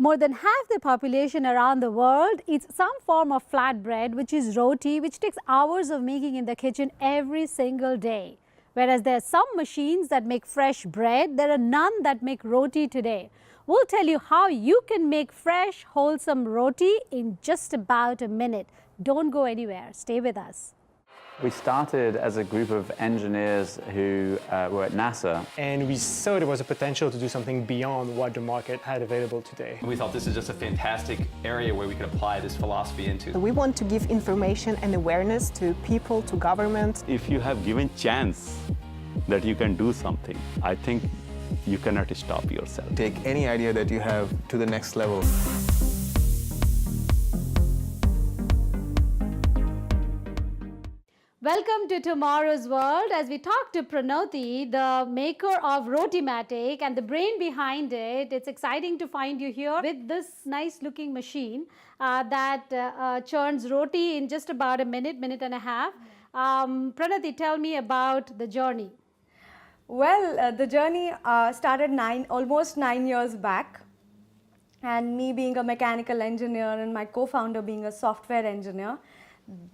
More than half the population around the world eats some form of flatbread, which is roti, which takes hours of making in the kitchen every single day. Whereas there are some machines that make fresh bread, there are none that make roti today. We'll tell you how you can make fresh, wholesome roti in just about a minute. Don't go anywhere. Stay with us. We started as a group of engineers who were at NASA. And we saw there was a potential to do something beyond what the market had available today. We thought this is just a fantastic area where we could apply this philosophy into. We want to give information and awareness to people, to government. If you have given chance that you can do something, I think you cannot stop yourself. Take any idea that you have to the next level. Welcome to Tomorrow's World as we talk to Pranoti, the maker of RotiMatic and the brain behind it. It's exciting to find you here with this nice looking machine that churns roti in just about a minute, minute and a half. Pranoti, tell me about the journey. Well, the journey started almost 9 years back, and me being a mechanical engineer and my co-founder being a software engineer,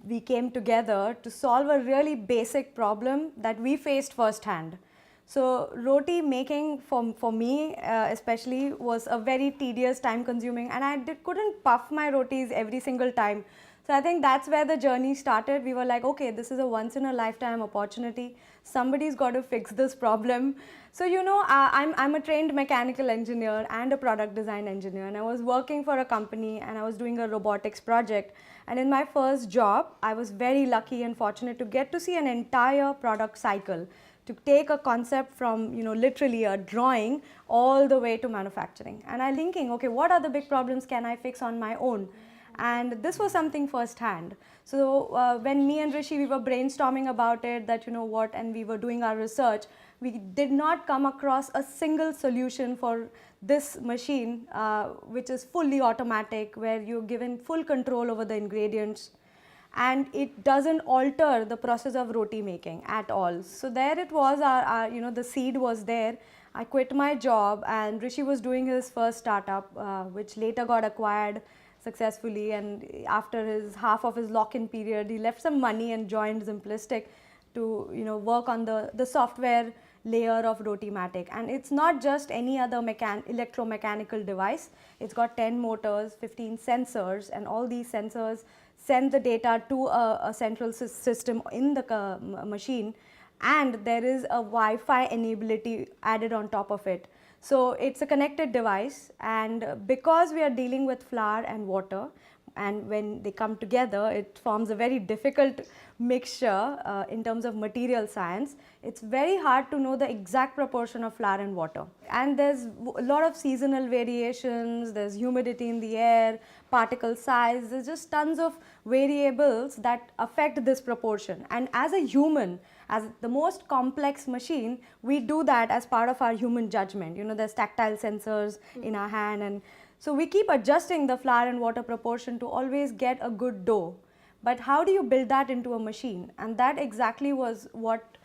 we came together to solve a really basic problem that we faced firsthand. So roti making for me especially was a very tedious, time consuming, and I couldn't puff my rotis every single time. So I think that's where the journey started. We were like, okay, this is a once in a lifetime opportunity. Somebody's got to fix this problem. So you know, I'm a trained mechanical engineer and a product design engineer, and I was working for a company and I was doing a robotics project. And in my first job, I was very lucky and fortunate to get to see an entire product cycle, to take a concept from, you know, literally a drawing all the way to manufacturing. And I'm thinking, okay, what are the big problems can I fix on my own? And this was something firsthand. So when me and Rishi, we were brainstorming about it, that you know what, and we were doing our research, we did not come across a single solution for this machine, which is fully automatic, where you're given full control over the ingredients, and it doesn't alter the process of roti making at all. So there it was, you know, the seed was there. I quit my job, and Rishi was doing his first startup, which later got acquired successfully, and after half of his lock-in period, he left some money and joined Simplistic to, you know, work on the software layer of RotiMatic. And it's not just any other electromechanical device. It's got 10 motors, 15 sensors, and all these sensors send the data to a central system in the machine, and there is a Wi-Fi enability added on top of it. So it's a connected device, and because we are dealing with flour and water, and when they come together, it forms a very difficult mixture in terms of material science. It's very hard to know the exact proportion of flour and water. And there's a lot of seasonal variations, there's humidity in the air, particle size, there's just tons of variables that affect this proportion. And as a human, as the most complex machine, we do that as part of our human judgment. You know, there's tactile sensors in our hand, and so we keep adjusting the flour and water proportion to always get a good dough. But how do you build that into a machine? And that exactly was what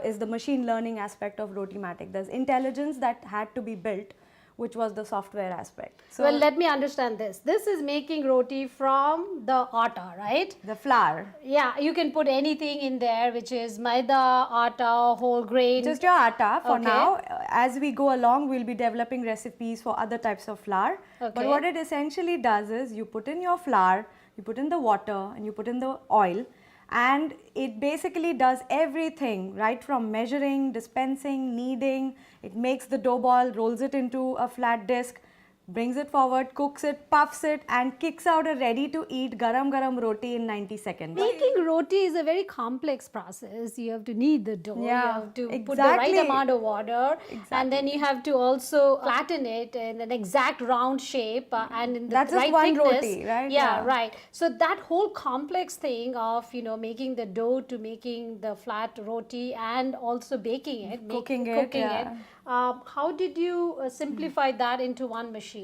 is the machine learning aspect of RotiMatic. There's intelligence that had to be built, which was the software aspect. So well, let me understand this. This is making roti from the atta, right? The flour. Yeah, you can put anything in there, which is maida, atta, whole grain. Just your atta for Okay. now. As we go along, we'll be developing recipes for other types of flour. Okay. But what it essentially does is you put in your flour, you put in the water, and you put in the oil, and it basically does everything, right from measuring, dispensing, kneading. It makes the dough ball, rolls it into a flat disc, brings it forward, cooks it, puffs it, and kicks out a ready-to-eat garam roti in 90 seconds. Making roti is a very complex process. You have to knead the dough, you Yeah, have to put the exactly. right amount of water, and then you have to also flatten it in an exact round shape and in the That's just right one thickness. roti, right? Yeah, Yeah. right. So that whole complex thing of, you know, making the dough to making the flat roti and also baking it, Cooking it, yeah. how did you simplify that into one machine?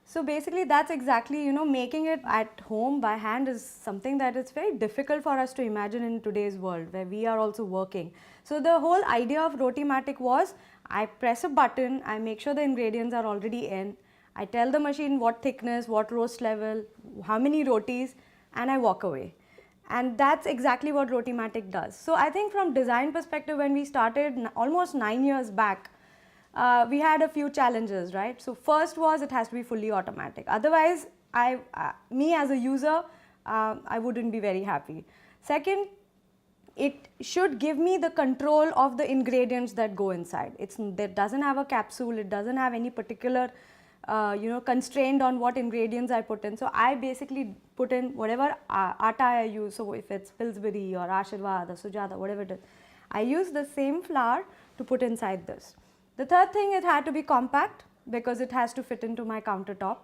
So basically that's exactly, you know, making it at home by hand is something that is very difficult for us to imagine in today's world where we are also working. So the whole idea of RotiMatic was, I press a button, I make sure the ingredients are already in, I tell the machine what thickness, what roast level, how many rotis, and I walk away. And that's exactly what RotiMatic does. So I think from design perspective, when we started almost 9 years back, we had a few challenges, right? So first was it has to be fully automatic. Otherwise, me as a user, I wouldn't be very happy. Second, it should give me the control of the ingredients that go inside. It doesn't have a capsule, it doesn't have any particular constrained on what ingredients I put in. So I basically put in whatever atta I use. So if it's Pillsbury or Ashirwad or Sujata, whatever it is, I use the same flour to put inside this. The third thing, it had to be compact because it has to fit into my countertop.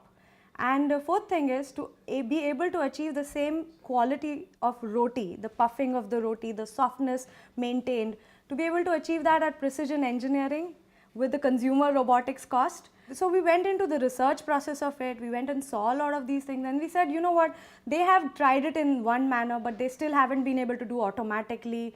And the fourth thing is to be able to achieve the same quality of roti, the puffing of the roti, the softness maintained, to be able to achieve that at precision engineering with the consumer robotics cost. So we went into the research process of it, we went and saw a lot of these things, and we said, you know what, they have tried it in one manner, but they still haven't been able to do automatically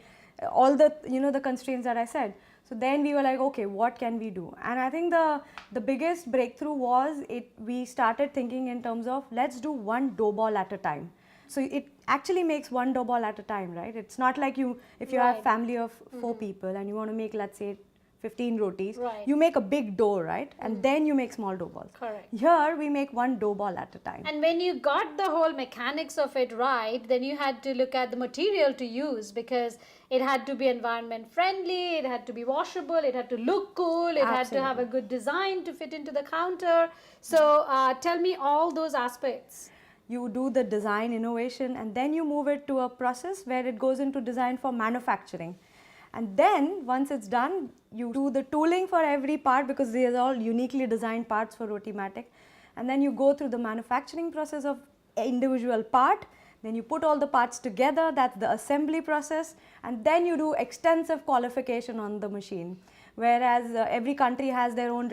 all the, the constraints that I said. So then we were like, okay, what can we do? And I think the biggest breakthrough was we started thinking in terms of, let's do one dough ball at a time. So it actually makes one dough ball at a time, right? It's not like if you have a family of 4 people and you want to make, let's say, 15 rotis, you make a big dough, right? And then you make small dough balls. Correct. Here we make one dough ball at a time. And when you got the whole mechanics of it right, then you had to look at the material to use, because it had to be environment friendly, it had to be washable, it had to look cool, it had to have a good design to fit into the counter. So tell me all those aspects. You do the design innovation and then you move it to a process where it goes into design for manufacturing. And then once it's done, you do the tooling for every part, because these are all uniquely designed parts for RotiMatic. And then you go through the manufacturing process of individual part. Then you put all the parts together, that's the assembly process. And then you do extensive qualification on the machine. Whereas every country has their own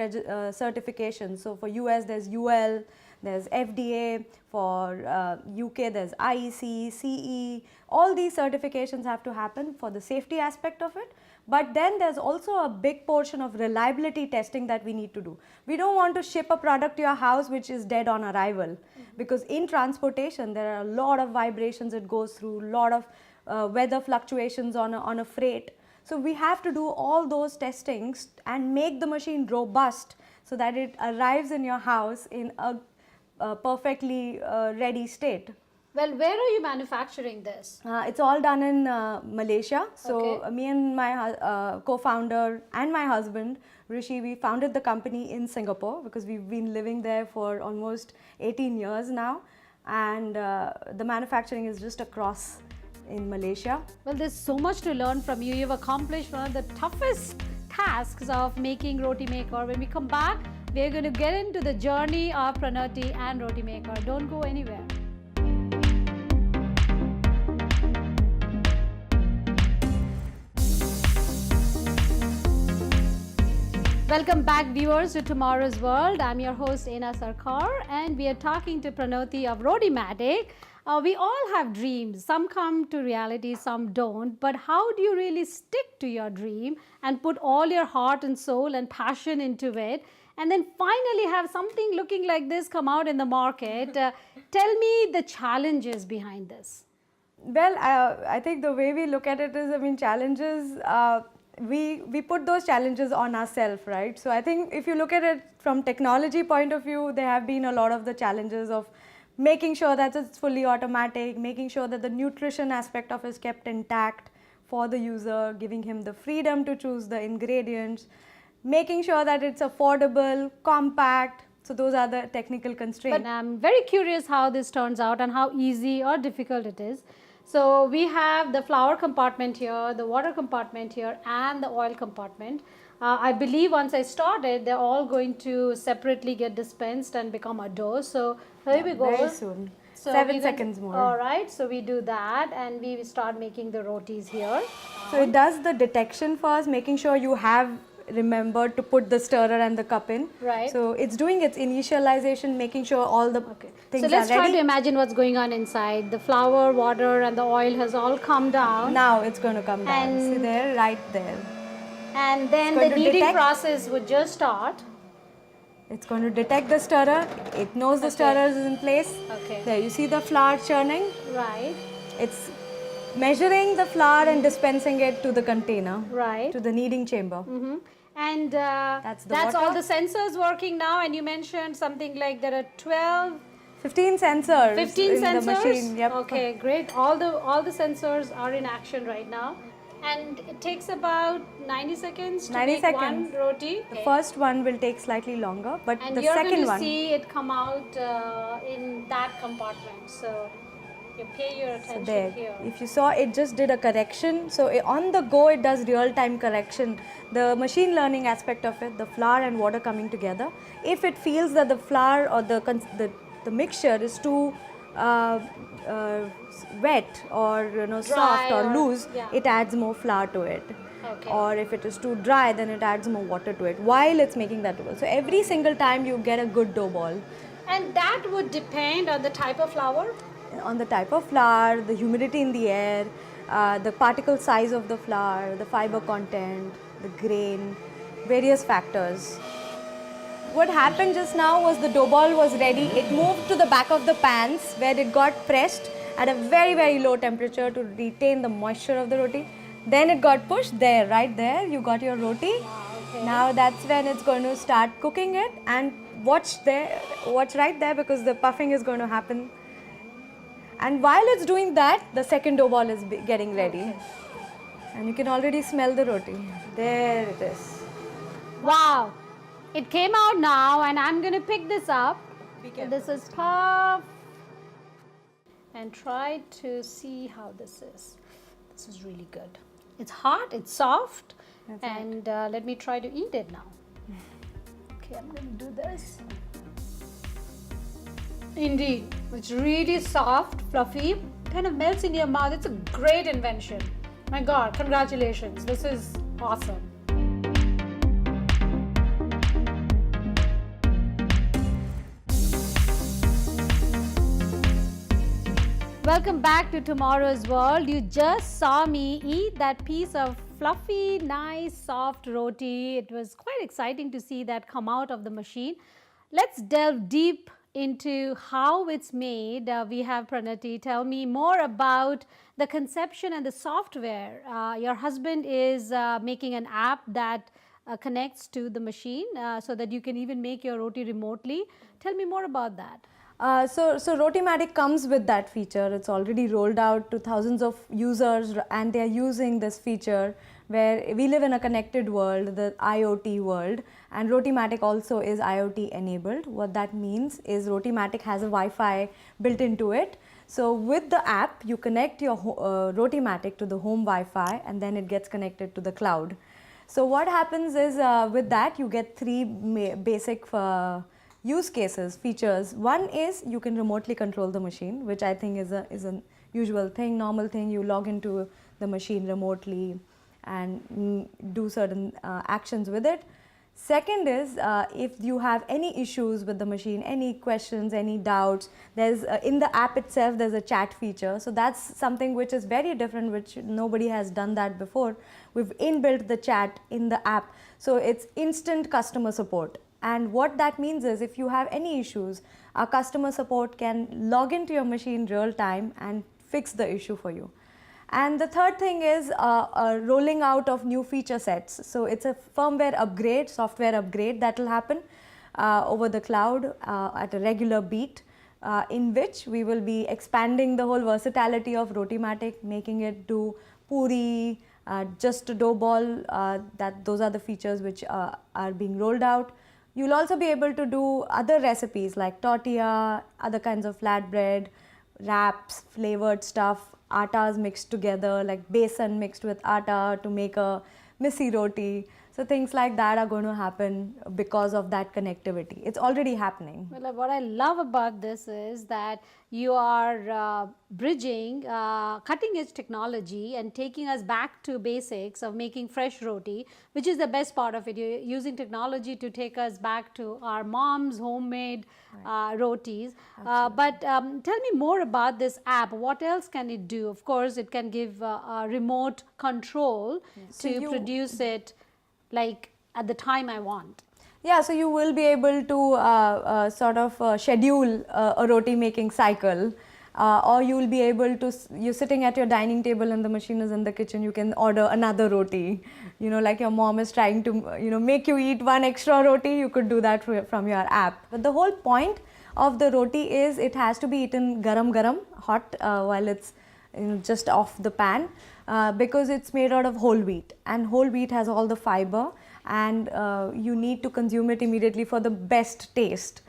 certification. So for US there's UL, there's FDA, for UK there's IEC, CE, all these certifications have to happen for the safety aspect of it. But then there's also a big portion of reliability testing that we need to do. We don't want to ship a product to your house which is dead on arrival, because in transportation there are a lot of vibrations it goes through, a lot of weather fluctuations on a freight. So we have to do all those testings and make the machine robust so that it arrives in your house in a perfectly ready state. Well, where are you manufacturing this? It's all done in Malaysia. So me and my co-founder and my husband, Rishi, we founded the company in Singapore because we've been living there for almost 18 years now. And the manufacturing is just across in Malaysia. Well, there's so much to learn from you. You've accomplished one of the toughest tasks of making RotiMaker. When we come back, we're going to get into the journey of Pranati and RotiMaker. Don't go anywhere. Welcome back, viewers, to Tomorrow's World. I'm your host, Ena Sarkar, and we are talking to Pranati of RotiMatic. We all have dreams. Some come to reality, some don't. But how do you really stick to your dream and put all your heart and soul and passion into it, and then finally have something looking like this come out in the market? Tell me the challenges behind this. Well, I think the way we look at it is, challenges, we put those challenges on ourselves, right? So I think if you look at it from technology point of view, there have been a lot of the challenges of making sure that it's fully automatic, making sure that the nutrition aspect of it is kept intact for the user, giving him the freedom to choose the ingredients, making sure that it's affordable, compact. So those are the technical constraints. But I'm very curious how this turns out and how easy or difficult it is. So we have the flour compartment here, the water compartment here, and the oil compartment. I believe once I started, they're all going to separately get dispensed and become a dough. So here we go. Very soon. So 7 seconds more. All right, so we do that and we start making the rotis here. So it does the detection first, making sure you have remembered to put the stirrer and the cup in. Right. So it's doing its initialization, making sure all the things So let's are ready. try to imagine what's going on inside. The flour, water and the oil has all come down. Now it's going to come down. And See there, right there. And then It's going the to kneading detect. process would just start. It's going to detect the stirrer. It knows the stirrer is in place. Okay. There, you see the flour churning? Right. It's measuring the flour and dispensing it to the container, Right. to the kneading chamber. And That's all water. the sensors working now. And you mentioned something like there are 12, 15 sensors 15 in sensors. the machine. Yep. Okay, great. All the sensors are in action right now. And it takes about 90 seconds to 90 make seconds. one roti. The first one will take slightly longer, but And the you're second going to one. see it come out in that compartment. So you pay your attention There, here. if you saw, it just did a correction. So on the go, it does real-time correction. The machine learning aspect of it, the flour and water coming together. If it feels that the flour or the mixture is too wet or soft or loose, yeah. it adds more flour to it. Okay. Or if it is too dry, then it adds more water to it while it's making that dough. So every single time you get a good dough ball. And that would depend on the type of flour? On the type of flour, the humidity in the air, the particle size of the flour, the fiber content, the grain, various factors. What happened just now was the dough ball was ready. It moved to the back of the pans where it got pressed at a very, very low temperature to retain the moisture of the roti. Then it got pushed there, right there, you got your roti. Now that's when it's going to start cooking it, and watch right there because the puffing is going to happen. And while it's doing that, the second dough ball is getting ready. And you can already smell the roti. There it is. Wow. It came out now, and I'm going to pick this up. This is puff. And try to see how this is. This is really good. It's hot, it's soft. And let me try to eat it now. Okay, I'm going to do this. Indeed, it's really soft, fluffy, kind of melts in your mouth. It's a great invention. My God, congratulations. This is awesome. Welcome back to Tomorrow's World. You just saw me eat that piece of fluffy, nice, soft roti. It was quite exciting to see that come out of the machine. Let's delve deep into how it's made. We have Pranati. Tell me more about the conception and the software. Your husband is making an app that connects to the machine so that you can even make your roti remotely. Tell me more about that. So RotiMatic comes with that feature. It's already rolled out to thousands of users, and they are using this feature where we live in a connected world, the IoT world, and RotiMatic also is IoT enabled. What that means is RotiMatic has a Wi-Fi built into it. So with the app, you connect your RotiMatic to the home Wi-Fi, and then it gets connected to the cloud. So what happens is with that, you get three basic use cases, features. One is you can remotely control the machine, which I think is a usual thing, normal thing. You log into the machine remotely and do certain actions with it. Second is if you have any issues with the machine, any questions, any doubts, there's in the app itself there's a chat feature. So that's something which is very different, which nobody has done that before. We've inbuilt the chat in the app, so it's instant customer support. And what that means is if you have any issues, our customer support can log into your machine real time and fix the issue for you. And the third thing is rolling out of new feature sets. So it's a firmware upgrade, software upgrade that will happen over the cloud at a regular beat, in which we will be expanding the whole versatility of RotiMatic, making it do puri, just a dough ball. Those are the features which are being rolled out. You'll also be able to do other recipes like tortilla, other kinds of flatbread, wraps, flavored stuff, attas mixed together like besan mixed with atta to make a misi roti. So things like that are going to happen because of that connectivity. It's already happening. Well, what I love about this is that you are bridging cutting edge technology and taking us back to basics of making fresh roti, which is the best part of it. You're using technology to take us back to our mom's homemade rotis. But tell me more about this app. What else can it do? Of course, it can give a remote control to produce it like at the time I want. Yeah, so you will be able to sort of schedule a roti making cycle, or you will be able to, you're sitting at your dining table and the machine is in the kitchen, you can order another roti. You know, like your mom is trying to, make you eat one extra roti, you could do that from your app. But the whole point of the roti is it has to be eaten garam garam, hot, while it's just off the pan, because it's made out of whole wheat, and whole wheat has all the fiber, and you need to consume it immediately for the best taste,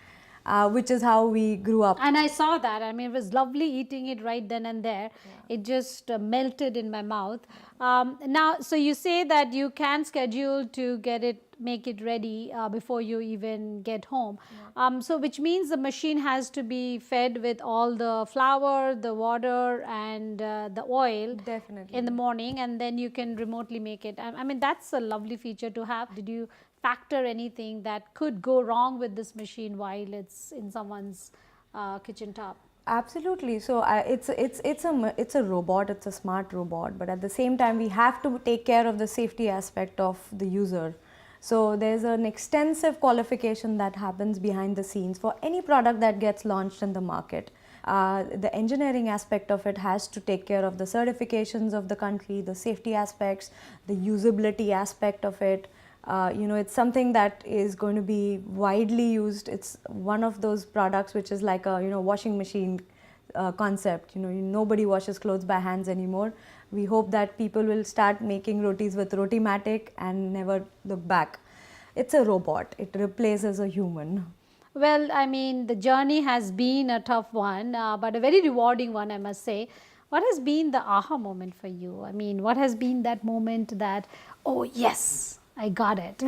which is how we grew up. And I saw that. I mean, it was lovely eating it right then and there. Yeah. It just melted in my mouth. Now, so you say that you can schedule to make it ready before you even get home. Yeah. So which means the machine has to be fed with all the flour, the water, and the oil. Definitely. In the morning, and then you can remotely make it. I mean, that's a lovely feature to have. Did you factor anything that could go wrong with this machine while it's in someone's kitchen top? Absolutely. So it's a robot. It's a smart robot, but at the same time, we have to take care of the safety aspect of the user. So there's an extensive qualification that happens behind the scenes for any product that gets launched in the market. The engineering aspect of it has to take care of the certifications of the country, the safety aspects, the usability aspect of it. It's something that is going to be widely used. It's one of those products which is like a washing machine concept. Nobody washes clothes by hands anymore. We hope that people will start making rotis with RotiMatic and never look back. It's a robot. It replaces a human. Well, I mean, the journey has been a tough one, but a very rewarding one, I must say. What has been the aha moment for you? I mean, what has been that moment that, oh yes, I got it?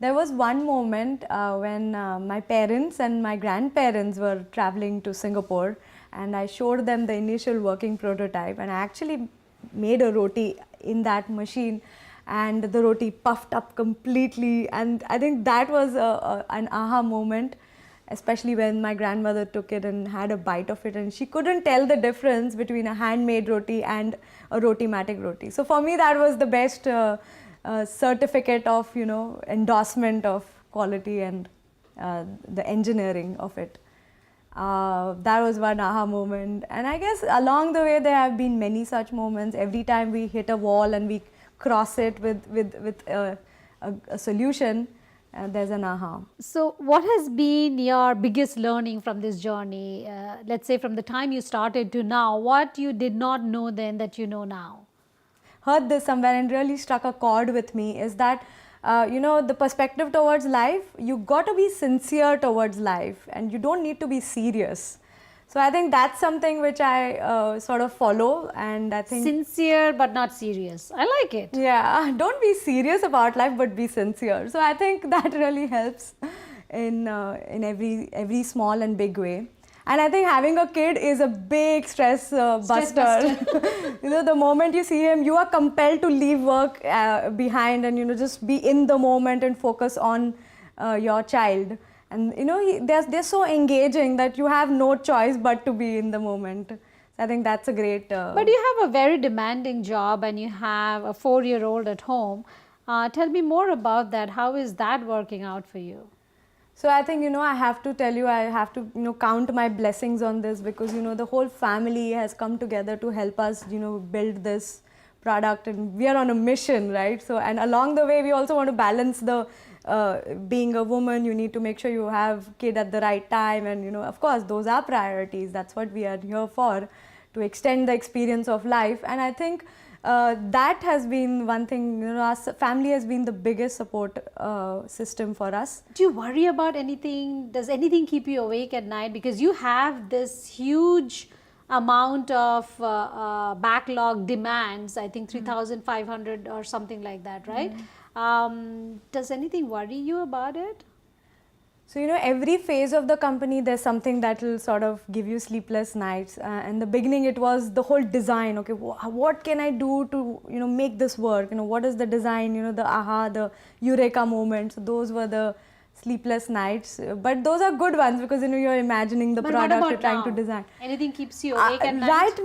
There was one moment when my parents and my grandparents were traveling to Singapore, and I showed them the initial working prototype, and I actually made a roti in that machine, and the roti puffed up completely, and I think that was an aha moment, especially when my grandmother took it and had a bite of it, and she couldn't tell the difference between a handmade roti and a RotiMatic roti. So for me, that was the best certificate of endorsement of quality and the engineering of it. That was one aha moment, and I guess along the way there have been many such moments. Every time we hit a wall and we cross it with a solution, there's an aha. So what has been your biggest learning from this journey? Let's say from the time you started to now, what you did not know then that you know now? Heard this somewhere and really struck a chord with me is that the perspective towards life, you got to be sincere towards life, and you don't need to be serious. So I think that's something which I sort of follow, and I think sincere but not serious. I like it. Yeah, don't be serious about life, but be sincere. So I think that really helps in every small and big way. And I think having a kid is a big stress buster. The moment you see him, you are compelled to leave work behind and just be in the moment and focus on your child. And they're so engaging that you have no choice but to be in the moment. I think that's a great. But you have a very demanding job, and you have a 4-year-old at home. Tell me more about that. How is that working out for you? So I think, I have to tell you, I have to, count my blessings on this, because, the whole family has come together to help us, build this product, and we are on a mission, right? So, and along the way, we also want to balance the, being a woman, you need to make sure you have kid at the right time, and, of course, those are priorities. That's what we are here for, to extend the experience of life. And I think that has been one thing, our family has been the biggest support system for us. Do you worry about anything? Does anything keep you awake at night? Because you have this huge amount of backlog demands, I think 3,500 or something like that, right? Does anything worry you about it? So, every phase of the company, there's something that will sort of give you sleepless nights. In the beginning, it was the whole design. Okay, what can I do to, make this work? What is the design, the aha, the eureka moment. So those were the sleepless nights, but those are good ones because you're imagining the But what product about you're trying to now? design. Anything keeps you awake at night?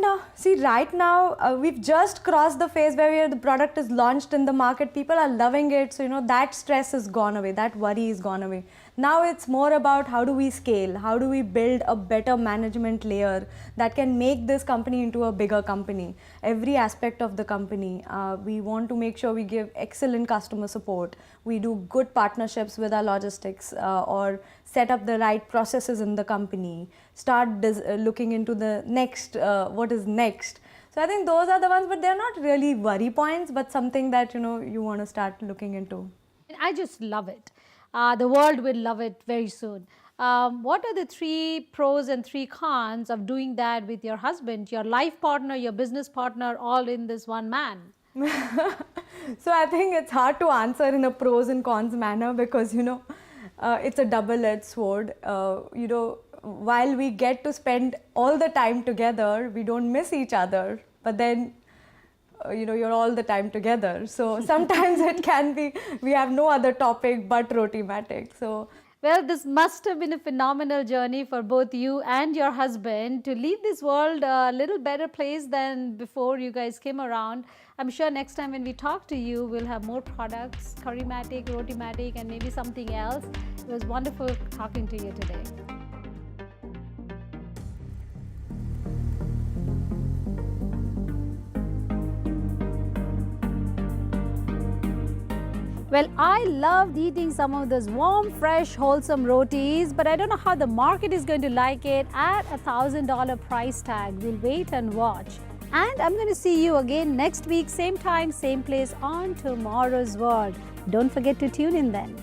Right now, we've just crossed the phase where the product is launched in the market. People are loving it, so that stress is gone away, that worry is gone away. Now it's more about how do we scale, how do we build a better management layer that can make this company into a bigger company. Every aspect of the company, we want to make sure we give excellent customer support. We do good partnerships with our logistics or set up the right processes in the company, start looking into the next, what is next. So I think those are the ones, but they're not really worry points, but something that you want to start looking into. I just love it. The world will love it very soon. What are the 3 pros and 3 cons of doing that with your husband, your life partner, your business partner, all in this one man? So I think it's hard to answer in a pros and cons manner because it's a double-edged sword. While we get to spend all the time together, we don't miss each other, but then you're all the time together. So sometimes it can be, we have no other topic but RotiMatic. So, well, this must have been a phenomenal journey for both you and your husband to leave this world a little better place than before you guys came around. I'm sure next time when we talk to you, we'll have more products, RotiMatic, RotiMatic, and maybe something else. It was wonderful talking to you today. Well, I loved eating some of those warm, fresh, wholesome rotis, but I don't know how the market is going to like it at a $1,000 price tag. We'll wait and watch. And I'm going to see you again next week, same time, same place on Tomorrow's World. Don't forget to tune in then.